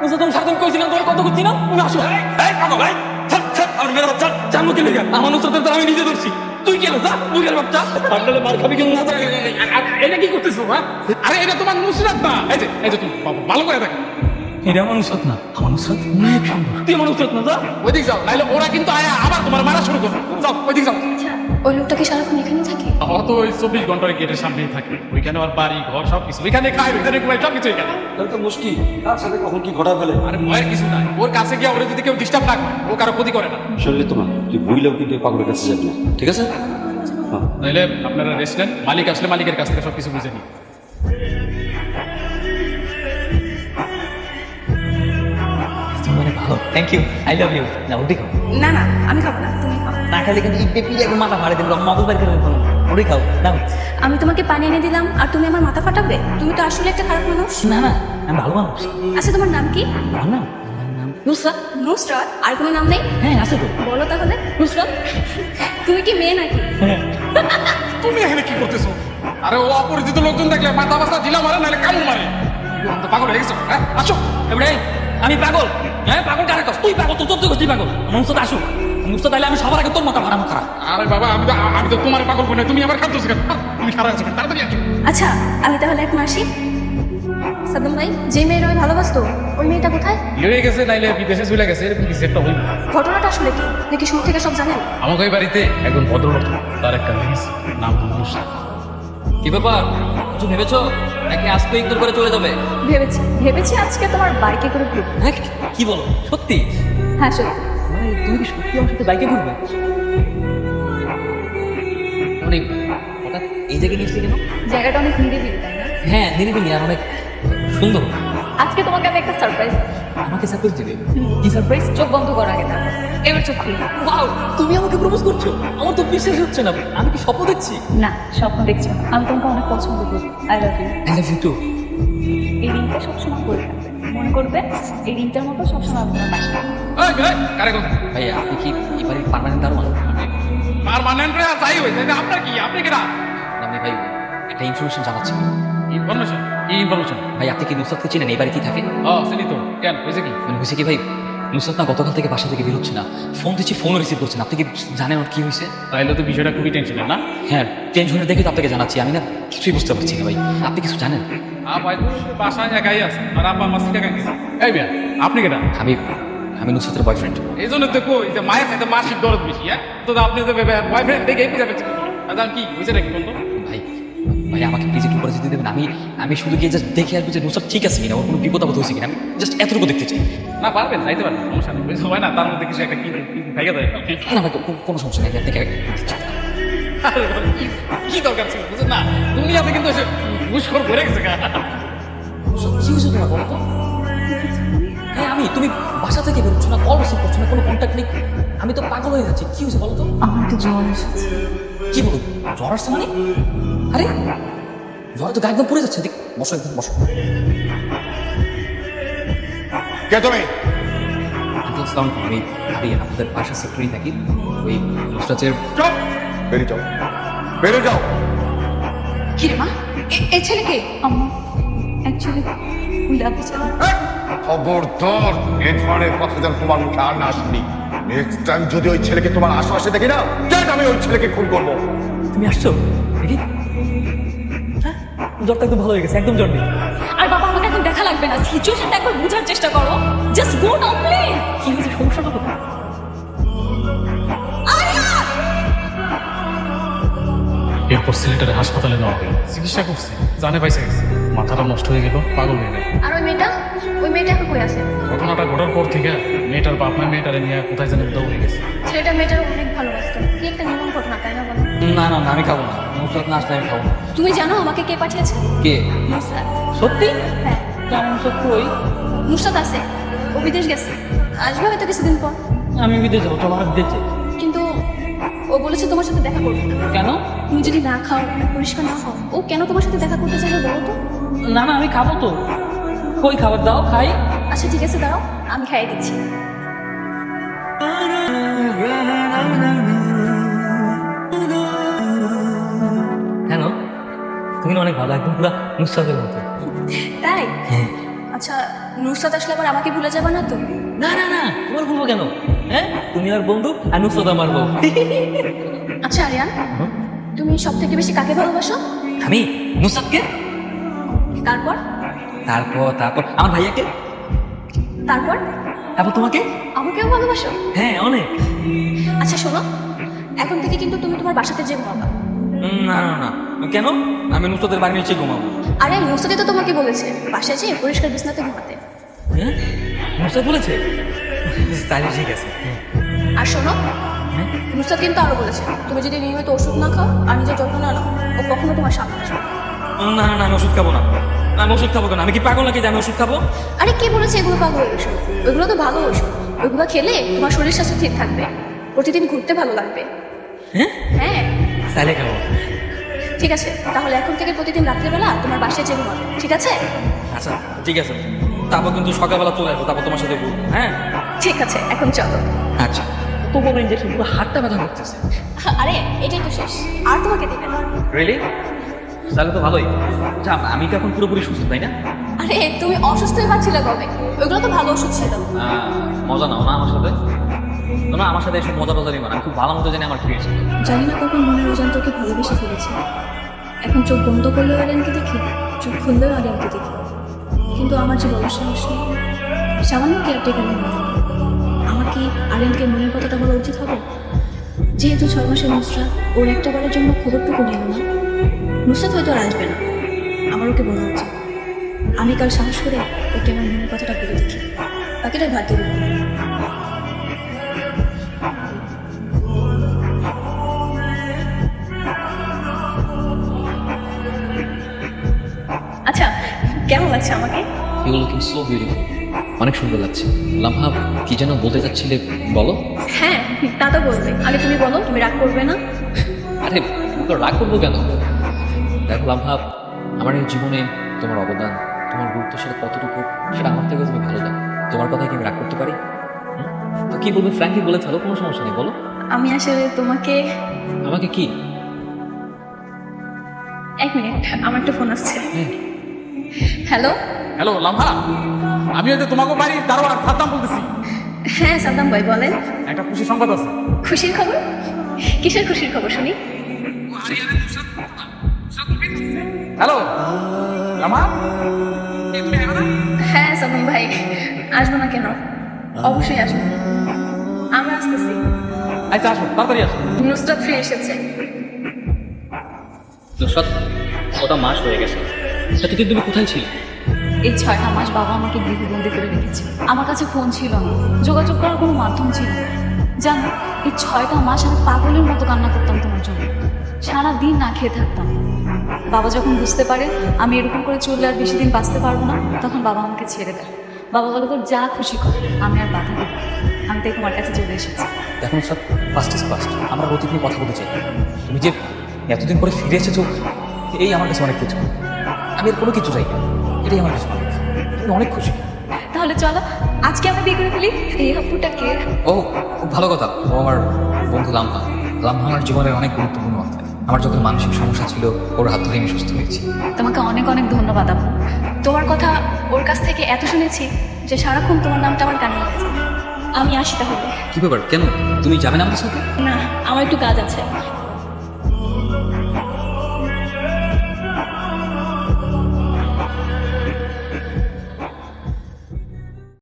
বুঝছো তুমি সারাদিন কইছিলাম তোর কত করছি না তুমি আসো আমার নুসরাতের তো আমি নিজে ধরছি তুই কেন যা বুকের বাচ্চা ঠান্ডালে মার খাবি কেন না এটা কি করতেছো হ্যাঁ? আরে এটা তোমার নুসরাত না, এই যে তুমি ভালো করে দেখো। এটা আমার নুসরাত না, আমার নুসরাত অনেক সুন্দর। তুই আমার নুসরাত না, যা ওইদিক যাও, নাইলে ওরা কিন্তু আবার তোমার মারা শুরু করবে। যাও ওইদিক যাও। আচ্ছা ওই লোকটা কি সারাক্ষণ এখানে থাকে? অত ওই 24 ঘন্টার গেটের সামনেই থাকে, ওইখানে ওর বাড়ি ঘর সবকিছু, ওইখানে খায় ওইখানে ঘুমায় সবকিছু ওইখানে। তাহলে তো মুশকিল, কার সাথে কখন কি ঘটা ফেলে। আরে ভয়ের কিছু নাই, ওর কাছে গিয়ে ওরা যদি কেউ ডিস্টার্ব না করে, ও কারো ক্ষতি করে না। শুনলি তো না, তুই বুঝলেও কিন্তু এই পাগলের কাছে যাবি না, ঠিক আছে? হ্যাঁ। তাইলে আপনারা রেস্ট নেন, মালিক আসলে মালিকের কাছ থেকে সবকিছু বুঝে নিন। মানে ভালো, thank you, I love you. না ওটি খাও, না না আমি খাবো না, তুমি খাও। না খাইলে কিন্তু ইডে পিলে একদম মাথা ফাড়ে দেবো, মগজ বের করে দেবো। ওটি খাও না। আমি তোমাকে পানি এনে দিলাম আর তুমি আমার মাথা ফাটাবে? তুমি তো আসলে একটা খারাপ মানুষ। না না আমি ভালো মানুষ। আচ্ছা তোমার নাম কি? আমার নাম নুসরাত। নুসরাত? আর কোনো নাম নেই? হ্যাঁ আছে তো, বলো তাহলে। নুসরাত। তুমি কি মেয়ে নাকি? হ্যাঁ তুমি এখানে কি করতেছো? আরে ও অপরিচিত লোকজন দেখলে মাথা বাসা দিলা মারে, নাহলে কামড় মারে। তুমি তো পাগল হয়ে গেছো, হ্যাঁ? আসো। এবারে আমি পাগল? হ্যাঁ পাগল কারে কস? তুই পাগল, তো তোর তুই পাগল। আমার নুসরাত আসুক, নুসরাত তাইলে আমি সবার আগে তোর মাথা ফাড়াবো। খারাপ আরে বাবা, আমি তো তোমার পাগল বলে, তুমি আমার খাদ্য কেন? তুমি খারাপ আছো কেন? তাড়াতাড়ি আসো। আচ্ছা আমি তাহলে এখন আসি। সাদ্দাম ভাই, যে মেয়ের ওই ভালোবাসতো ওই মেয়েটা কোথায়? হয়ে গেছে, নাইলে বিদেশে চলে গেছে, এরকম কিছু একটা হইবে। ঘটনাটা আসলে কি? নাকি শুরু থেকে সব জানেন? আমাকে এই বাড়িতে একজন ভদ্রলোক, তার একটা মিস, নাম নুসরাত। কি ব্যাপার, কিছু ভেবেছো নাকি আজকে ইগনোর করে চলে যাবে? ভেবেছি আজকে তোমার বাইকে করে ঘুরবো। হ্যাঁ কি বলো, সত্যি? হ্যাঁ সত্যি। মানে তুমি কি সত্যি আমার সাথে বাইকে ঘুরবে? মানে হঠাৎ এই জায়গায় নিয়েছি কেন? জায়গাটা অনেক নিরিবিলি তাই না? হ্যাঁ নিরিবিলি আর অনেক সুন্দর। আজকে তোমাকে আমি একটা সারপ্রাইজ। আমাকে সারপ্রাইজ দিবে? কি সারপ্রাইজ? চোখ বন্ধ করো আগে তারপর। এবার চোখ খুলো। ওয়াও, তুমি আমাকে প্রপোজ করছো? আমার তো বিশ্বাস হচ্ছে না, আমি কি স্বপ্ন দেখছি? না স্বপ্ন দেখছো না, আমি তোমাকে অনেক পছন্দ করি। I love you. I love you too. এই রিংটা সবসময় করে থাকবে, মনে করবে এই রিংটার মতো সবসময় আপনার পাশে থাকবে। কারে কথা? ভাই আপনি কি এবারে পার্মানেন্ট দারোয়ান? পার্মানেন্ট রে যাই হই, তাই আপনার কি? আপনি কেডা? আমি ভাই একটা ইনফরমেশন জানাচ্ছি। ইনফরমেশন? কি ইনফরমেশন? ভাই আপনি কি নুসরাতকে চিনেন? এই বাড়িতেই থাকে। চিনি তো। কেন, হয়েছে কি? মানে হয়েছে কি ভাই, নুসরাত না গতকাল থেকে বাসা থেকে বেরোচ্ছে না, ফোন দিচ্ছি ফোনও রিসিভ করছে না। আপনি কি জানেন ওর কি হয়েছে? তাইলে তো বিষয়টা খুবই টেনশনের না? হ্যাঁ টেনশনের দেখে তো আপনাকে জানাচ্ছি, আমি না কিছুই বুঝতে পারছি না ভাই, আপনি কিছু জানেন? ভাই বাসায় একাই আছে, আর আপা আমার সিটা কেন? এই ভাই, আপনি কেডা? আমি আমি নুসরাতের বয়ফ্রেন্ড। এই জন্য তো কই যে মায়ের সাথে মাসিক দরদ বেশি, হ্যাঁ? তো আপনি যে বয়ফ্রেন্ড দেখে বুঝে পেয়েছেন। আচ্ছা কি হয়েছে নাকি বলতো? ভাই ভাই আমাকে প্লিজ একটু পরিচিতি দেবেন। আমি শুধু গিয়ে জাস্ট দেখে আসবো যে নুসরাত ঠিক আছে কিনা, ওর কোনো বিপদ আপদ হয়েছে কিনা, আমি জাস্ট এতটুকু দেখতে চাই। না পারবেন, যাইতে পারবেন, সমস্যা নেই। বুঝতে হয় না, তার মধ্যে কিছু একটা কি ভেঙে দেয়। না ভাই কোনো সমস্যা নেই, আমি আপনাকে দিচ্ছি। আরে বাবা, কি দরকার ছিল বুঝুন না? দুনিয়াতে কিন্তু এসে ঘুষখোর ভরে গেছে গা। নুসরাত, কি হয়েছে তোমার বলো তো? হ্যাঁ আমি, তুমি বাসা থেকে বেরোচ্ছ না, কল রিসিভ করছো না, কোনো কন্ট্যাক্ট নেই, আমি তো পাগল হয়ে যাচ্ছি। কি হয়েছে বলো তো? আমার একটু জ্বর এসেছে। কি বলো, জ্বর আসছে মানে? আরে জ্বর তো গা একদম পড়ে যাচ্ছে। দেখ বসো, একদম বসো। কে তুমি? আঙ্কেল সালাম, আমি আপনাদের বাসা সেক্টরি থাকি। ওই নুসরাতের চুপ! বেরিয়ে যাও, বেরিয়ে যাও। কি রে মা, এই ছেলেকে? আম্মা অ্যাকচুয়ালি ওই রাতে ছিল। খবরদার, এই ধরনের কথা যেন তোমার মুখে আর না আসেনি। নেক্সট টাইম যদি ওই ছেলেকে তোমার আশেপাশে দেখি না, দেখ আমি ওই ছেলেকে খুন করবো। তুমি আসছো দেখি? হ্যাঁ জ্বরটা একদম ভালো হয়ে গেছে, একদম জ্বর নেই। আর বাবা আমাকে এখন দেখা লাগবে না, সিচুয়েশনটা একবার বোঝার চেষ্টা করো। Just go now please. কি হয়েছে, সমস্যাটা কোথায়? এরপর ছেলেটারে হাসপাতালে নেওয়া হলো, চিকিৎসা করছে, জানে পাইসে গেছে, মাথাটা নষ্ট হয়ে গেল, পাগল হয়ে গেল। আর ওই মেয়েটা এখন কই আছে? ঘটনাটা ঘটার পর থেকে মেয়েটার বাপ মা মেয়েটারে নিয়ে কোথায় যেন উদাও হয়ে গেছে। ছেলেটা মেয়েটার অনেক ভালোবাসতো। কি একটা নির্মম ঘটনা তাই না বলো? না না না আমি খাবো না, নুসরাত না আসলে আমি খাবো না। তুমি জানো আমাকে কে পাঠিয়েছে? কে? নুসরাত। সত্যি? হ্যাঁ কেমন সত্যি? ওই নুসরাত আছে, ও বিদেশ গেছে, আসবে হয়তো কিছুদিন পর। আমি বিদেশ যাবো, চলো আমার বিদেশ যাই। কিন্তু ও বলেছে তোমার সাথে দেখা করবে না। কেন? তুমি যদি না খাও আর পরিষ্কার না হও, ও কেন তোমার সাথে দেখা করতে চাইবে বলো তো? না না আমি খাবো তো, কই খাবার দাও খাই। আচ্ছা ঠিক আছে দাঁড়াও, আমি খাইয়ে দিচ্ছি। হ্যালো, তুমি না অনেক ভালো, একদম পুরো নুসরাতের মতো। তাই? হ্যাঁ আচ্ছা নুসরাত আসলে আবার আমাকে ভুলে যাবে না তো? না না না, তোমার বলবো কেন? হ্যাঁ, তুমি আর বন্ধু আর নুসরাত আমার বউ। আচ্ছা আরিয়ান, তুমি সব থেকে বেশি কাকে ভালোবাসো? আমি নুসরাতকে, তারপর? তারপর আমার ভাইয়াকে, তারপর তারপর তোমাকে। আমাকেও ভালোবাসো? হ্যাঁ অনেক। আচ্ছা শোনো, এখন থেকে কিন্তু তুমি তোমার বাসাতে যে ঘুমাবা। না না না, কেন? আমি নুসরাতের বাড়ির নিচে ঘুমাবো। আরে নুসরাতই তো তোমাকে বলেছে বাসায় যেয়ে পরিষ্কার বিছানাতে ঘুমাতে। হ্যাঁ, নুসরাত বলেছে? তাহলে ঠিক আছে। আর শোনো, হ্যাঁ? নুসরাত কিন্তু আরো বলেছে তুমি যদি নিয়মিত ওষুধ না খাও আর নিজের যত্ন না নাও, ও কখনো তোমার সামনে আসবে না। না না, আমি ওষুধ খাবো না। আমি ওষুধ খাবো কেন? আমি কি পাগল নাকি যে আমি ওষুধ খাবো? আরে কে বলেছে এগুলো পাগল ওষুধ? ওইগুলো তো ভালো ওষুধ, ওইগুলো খেলে তোমার শরীর স্বাস্থ্য ঠিক থাকবে, প্রতিদিন ঘুরতে ভালো লাগবে। হ্যাঁ, হ্যাঁ তাহলে খাবো। ঠিক আছে, তাহলে এখন থেকে প্রতিদিন রাত্রেবেলা তোমার বাসায় যে ঘুমাবে, ঠিক আছে? আচ্ছা ঠিক আছে, তারপর কিন্তু সকালবেলা চলে আসবো, তারপর তোমার সাথে ঘুরবো। হ্যাঁ ঠিক আছে, এখন চলো। আচ্ছা, তো বড় ইঞ্জেকশন, পুরো হাতটা ব্যথা করতেছে। আরে এটাই তো শেষ, আর তোমাকে দেবে না। রিয়েলি? তাহলে তো ভালোই। আচ্ছা, আমি তো এখন পুরোপুরি সুস্থ, তাই না? আরে তুমি অসুস্থই পাচ্ছিলে কবে? ওইগুলো তো ভালো ওষুধ ছিল। মজা নাও না আমার সাথে। না, আমার সাথে এসব মজা টজা নিবা না, আমি খুব ভালো মতো জানি আমার ক্রিয়েশন। জানি না কখন মনের অজান্তকে ভালোবেসে ফেলেছি। এখন চোখ বন্ধ করলেও আরিয়ানকে দেখি, চোখ খুললেও আরিয়ানকে দেখি, কিন্তু আমার যে বলার সাহস নেই। সামান্য কেয়ারটেকার মনে হয়। আমার কি আরিয়ানকে মনের কথাটা বলা উচিত হবে? যেহেতু 6 মাসের নুসরাত ওর একটা বারের জন্য খবরটুকু নিল না, নুসরাত হয়তো আর আসবে না, আমার ওকে বলা উচিত। আমি কাল সাহস করে ওকে আমার মনের কথাটা বলে দেখি, বাকিটা ভাগ্যের উপর। আচ্ছা কেমন লাগছে আমাকে? ইউ লুকিং সো বিউটিফুল, অনেক সুন্দর লাগছে। লামহা, কি যেন বলতে চাচ্ছিলে, বলো। হ্যাঁ তা তো বলবে, আগে তুমি বলো, তুমি রাগ করবে না? আরে তো রাগ করবো কেন? দেখো লামহা, আমার এই জীবনে তোমার অবদান, তোমার গুরুত্ব সেটা কতটুকু, সেটা আমার থেকে তুমি ভালো জানো। তোমার কথায় কি আমি রাগ করতে পারি? তো কি বলবে, ফ্র্যাঙ্কলি বলে ফেলো, কোনো সমস্যা নেই, বলো। আমি আসলে তোমাকে, আমাকে কি? 1 মিনিট, আমার একটা ফোন আসছে। হ্যাঁ। হ্যালো। হ্যালো লাম্ভা, আমি ওই যে তোমাকে বাড়ি দারোয়ান সাদ্দাম বলতেছি। হ্যাঁ সাদ্দাম ভাই বলেন। একটা খুশি সংবাদ আছে। খুশির খবর? কিসের খুশির খবর শুনি? হ্যালো লাম্ভা, তুমি এখানে? হ্যাঁ সাদ্দাম ভাই, আসবো না কেন, অবশ্যই আসবো, আমরা আসতেছি। আচ্ছা আসো, তাড়াতাড়ি আসো। নুসরাত ফিরে এসেছে। নুসরাত, কটা মাস হয়ে গেছে, এতদিন তুমি কোথায় ছিলে? এই 6টা মাস বাবা আমাকে গৃহবন্দী করে রেখেছে। আমার কাছে ফোন ছিল না, যোগাযোগ করার কোনো মাধ্যম ছিল না। জানো, এই 6টা মাস আমি পাগলের মতো কান্না করতাম তোমার জন্য, সারাদিন না খেয়ে থাকতাম। বাবা যখন বুঝতে পারে আমি এরকম করে চললে আর বেশি দিন বাঁচতে পারবো না, তখন বাবা আমাকে ছেড়ে দেয়। বাবা বলে তোর যা খুশি কর, আমি আর বাধা দেব। আমি তাই তোমার কাছে চলে এসেছি। দেখো নুসরাত, ফার্স্ট ইজ ফার্স্ট, আমরা অতীত নিয়ে কথা বলতে চাই। তুমি যে এতদিন পরে ফিরে এসেছো, এই আমার কাছে অনেক কিছু। আমি আর কোনো কিছু চাই না, এটাই আমার কাছে অনেক। আমি অনেক খুশি। তাহলে চলো আজকে আমরা বিয়ে করে ফেলি। এই আপুটা কে? ও, খুব ভালো কথা। ও আমার বন্ধু লামহা। লামহা আমার জীবনের অনেক গুরুত্বপূর্ণ অধ্যায়। আমার যখন মানসিক সমস্যা ছিল, ওর হাত ধরে আমি সুস্থ হয়েছি। তোমাকে অনেক অনেক ধন্যবাদ আপু। তোমার কথা ওর কাছ থেকে এত শুনেছি যে সারাক্ষণ তোমার নামটা আমার কানে লেগেছে। আমি আসি তাহলে। কি ব্যাপার, কেন তুমি যাবে না আমাদের সাথে? না, আমার একটু কাজ আছে।